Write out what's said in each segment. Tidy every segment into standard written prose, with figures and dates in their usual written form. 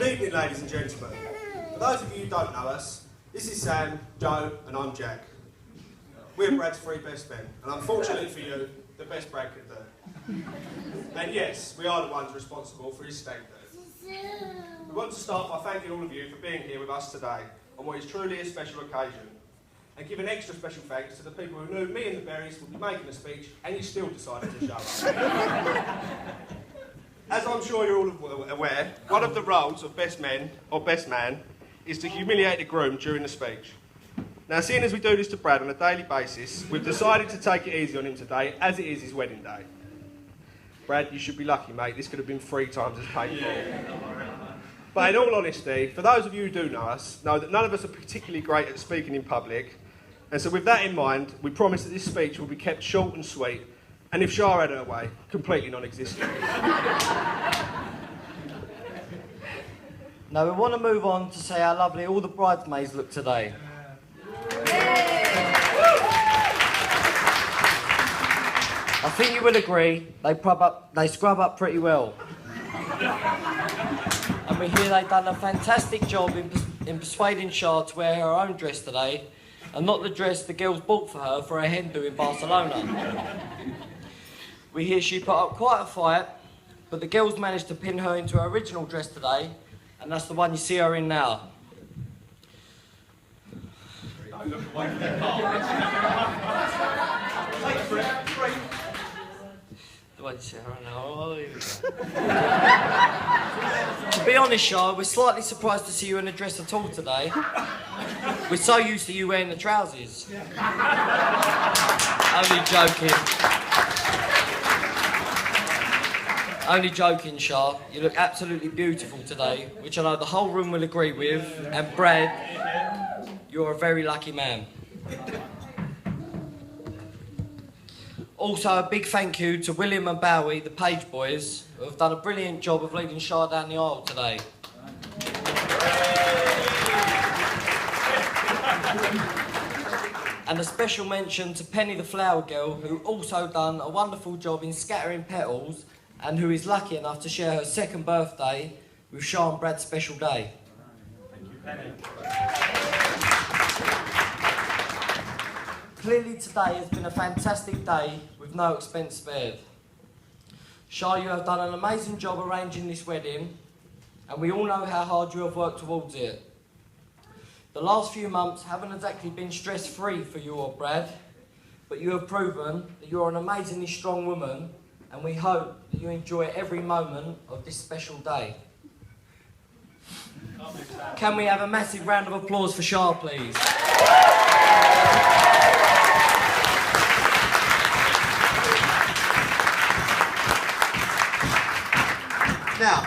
Good evening, ladies and gentlemen. For those of you who don't know us, this is Sam, Joe, and I'm Jack. We're Brad's three best men, and unfortunately for you, the best Brad could do. And yes, we are the ones responsible for his stag do. We want to start by thanking all of you for being here with us today on what is truly a special occasion, and give an extra special thanks to the people who knew me and the Berries would be making a speech, and you still decided to show up. As I'm sure you're all aware, one of the roles of best men, or best man, is to humiliate the groom during the speech. Now, seeing as we do this to Brad on a daily basis, we've decided to take it easy on him today, as it is his wedding day. Brad, you should be lucky, mate. This could have been 3 times as painful. But in all honesty, for those of you who do know us, know that none of us are particularly great at speaking in public, and so with that in mind, we promise that this speech will be kept short and sweet, and if Shah had her way, completely non-existent. Now we want to move on to say how lovely all the bridesmaids look today. I think you will agree, they scrub up pretty well. And we hear they've done a fantastic job in persuading Shah to wear her own dress today, and not the dress the girls bought for her for her hen do in Barcelona. We hear she put up quite a fight, but the girls managed to pin her into her original dress today, and that's the one you see her in now. The one you see her in now. Oh, here we go. To be honest, Shah, we're slightly surprised to see you in a dress at all today. We're so used to you wearing the trousers. Only joking. Only joking, Shah. You look absolutely beautiful today, which I know the whole room will agree with. And Brad, you're a very lucky man. Also, a big thank you to William and Bowie, the Page Boys, who have done a brilliant job of leading Shah down the aisle today. And a special mention to Penny the Flower Girl, who also done a wonderful job in scattering petals, and who is lucky enough to share her second birthday with Shah and Brad's special day. Thank you, Penny. Clearly today has been a fantastic day with no expense spared. Shah, you have done an amazing job arranging this wedding, and we all know how hard you have worked towards it. The last few months haven't exactly been stress-free for you or Brad, but you have proven that you're an amazingly strong woman, and we hope that you enjoy every moment of this special day. Can we have a massive round of applause for Shah, please? Now,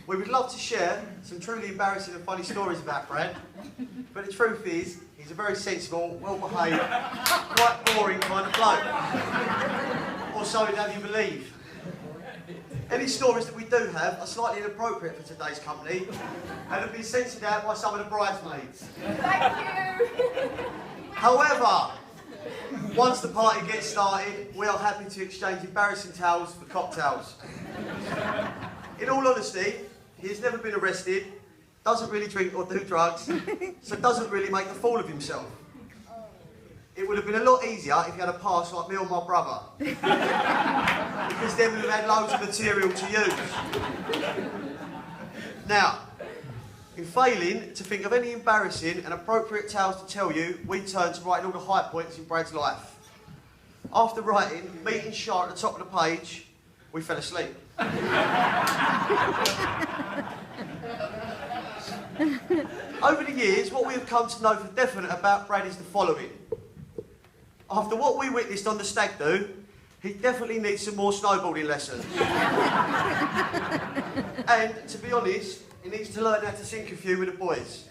we would love to share some truly embarrassing and funny stories about Brad, but the truth is, he's a very sensible, well-behaved, quite boring kind of bloke. Or so we'd have you believe. Any stories that we do have are slightly inappropriate for today's company and have been censored out by some of the bridesmaids. Thank you. However, once the party gets started, we are happy to exchange embarrassing towels for cocktails. In all honesty, he has never been arrested, doesn't really drink or do drugs, so doesn't really make a fool of himself. It would have been a lot easier if he had a past like me or my brother. Because then we would have had loads of material to use. Now, in failing to think of any embarrassing and appropriate tales to tell you, we turned to writing all the high points in Brad's life. After writing, meeting Shah at the top of the page, we fell asleep. Over the years, what we have come to know for definite about Brad is the following. After what we witnessed on the stag do, he definitely needs some more snowboarding lessons. And, to be honest, he needs to learn how to sink a few with the boys.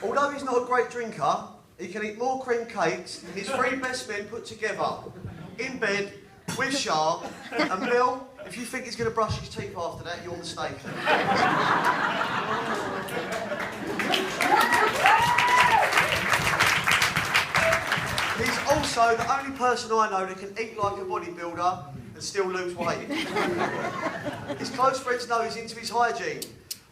Although he's not a great drinker, he can eat more cream cakes than his 3 best men put together, in bed, with Shah, and Bill, if you think he's going to brush his teeth after that, you're mistaken. He's also the only person I know that can eat like a bodybuilder and still lose weight. His close friends know he's into his hygiene,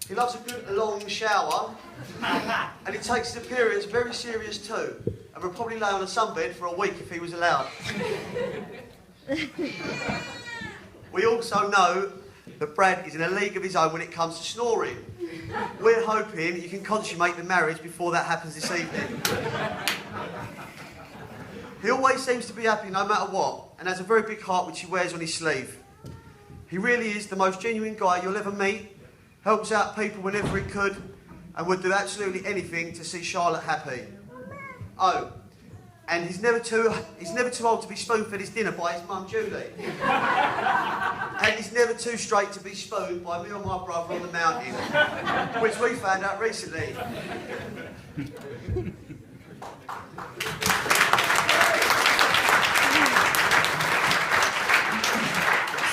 He loves a good long shower, and he takes his appearance very serious too, and would probably lay on a sunbed for a week if he was allowed. We also know that Brad is in a league of his own when it comes to snoring. We're hoping you can consummate the marriage before that happens this evening. He always seems to be happy no matter what, and has a very big heart which he wears on his sleeve. He really is the most genuine guy you'll ever meet, helps out people whenever he could, and would do absolutely anything to see Charlotte happy. Oh, and he's never too old to be spoon-fed his dinner by his mum Julie. And he's never too straight to be spooned by me or my brother on the mountain, which we found out recently.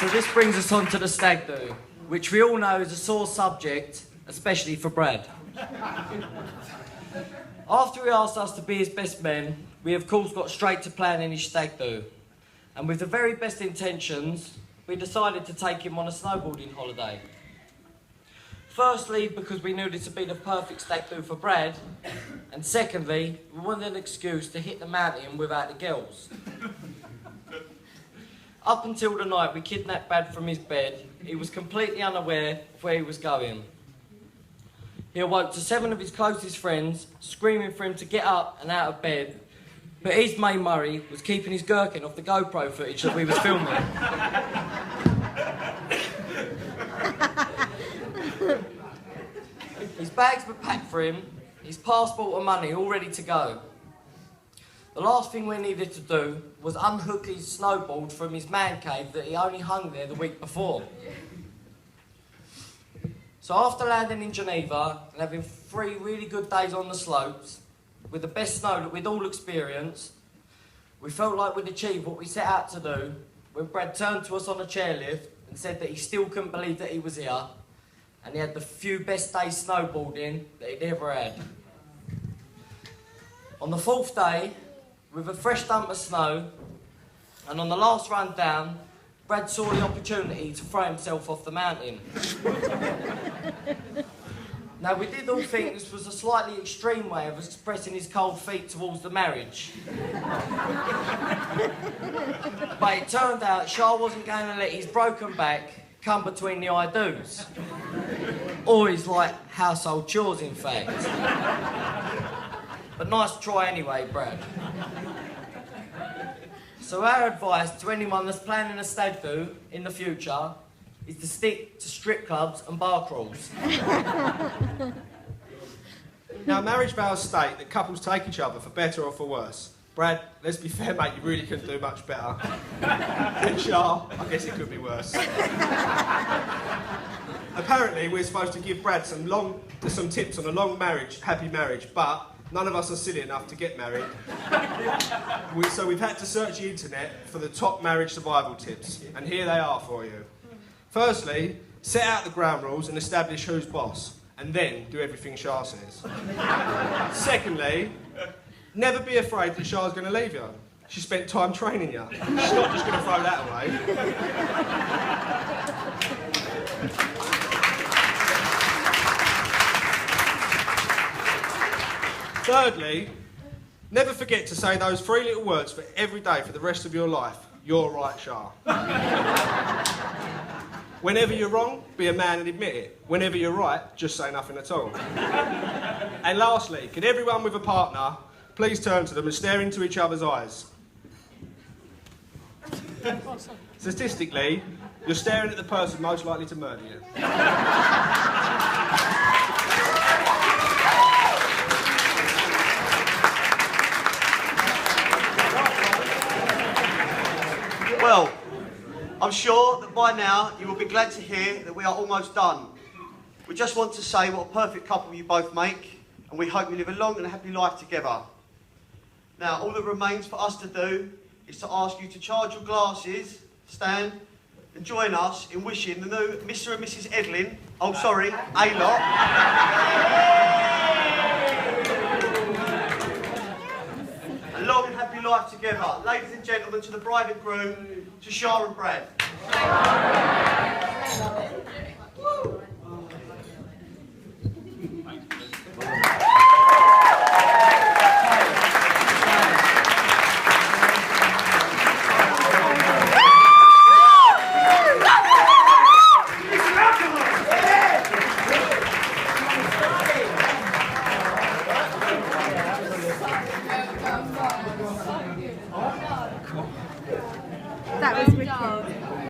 So this brings us on to the stag do, which we all know is a sore subject, especially for Brad. After he asked us to be his best men, we of course got straight to planning his stag do. And with the very best intentions, we decided to take him on a snowboarding holiday. Firstly, because we knew this would be the perfect stag do for Brad, and secondly, we wanted an excuse to hit the mountain without the girls. Up until the night we kidnapped Brad from his bed, he was completely unaware of where he was going. He awoke to 7 of his closest friends, screaming for him to get up and out of bed, but his mate Murray was keeping his gherkin off the GoPro footage that we was filming. His bags were packed for him, his passport and money all ready to go. The last thing we needed to do was unhook his snowboard from his man cave that he only hung there the week before. So after landing in Geneva and having 3 really good days on the slopes, with the best snow that we'd all experienced, we felt like we'd achieved what we set out to do when Brad turned to us on a chairlift and said that he still couldn't believe that he was here and he had the few best days snowboarding that he'd ever had. On the 4th day, with a fresh dump of snow, and on the last run down, Brad saw the opportunity to throw himself off the mountain. Now, we did all think this was a slightly extreme way of expressing his cold feet towards the marriage. But it turned out Shah wasn't going to let his broken back come between the I-do's. Or his, household chores, in fact. But nice try anyway, Brad. So our advice to anyone that's planning a stag do in the future is to stick to strip clubs and bar crawls. Now, marriage vows state that couples take each other for better or for worse. Brad, let's be fair, mate, you really couldn't do much better. And Shah, I guess it could be worse. Apparently, we're supposed to give Brad some tips on a long marriage, happy marriage, but none of us are silly enough to get married. So we've had to search the internet for the top marriage survival tips, and here they are for you. Firstly, set out the ground rules and establish who's boss, and then do everything Shah says. Secondly, never be afraid that Shah's going to leave you. She spent time training you. She's not just going to throw that away. Thirdly, never forget to say those 3 little words for every day for the rest of your life. You're right, Shah. Whenever you're wrong, be a man and admit it. Whenever you're right, just say nothing at all. And lastly, can everyone with a partner please turn to them and stare into each other's eyes? Statistically, you're staring at the person most likely to murder you. Well, I'm sure that by now you will be glad to hear that we are almost done. We just want to say what a perfect couple you both make, and we hope you live a long and happy life together. Now, all that remains for us to do is to ask you to charge your glasses, stand, and join us in wishing the new Mr. and Mrs. Aylott, Aylott, a long and happy life together. Ladies and gentlemen, to the bride and groom, to Shah and Brad.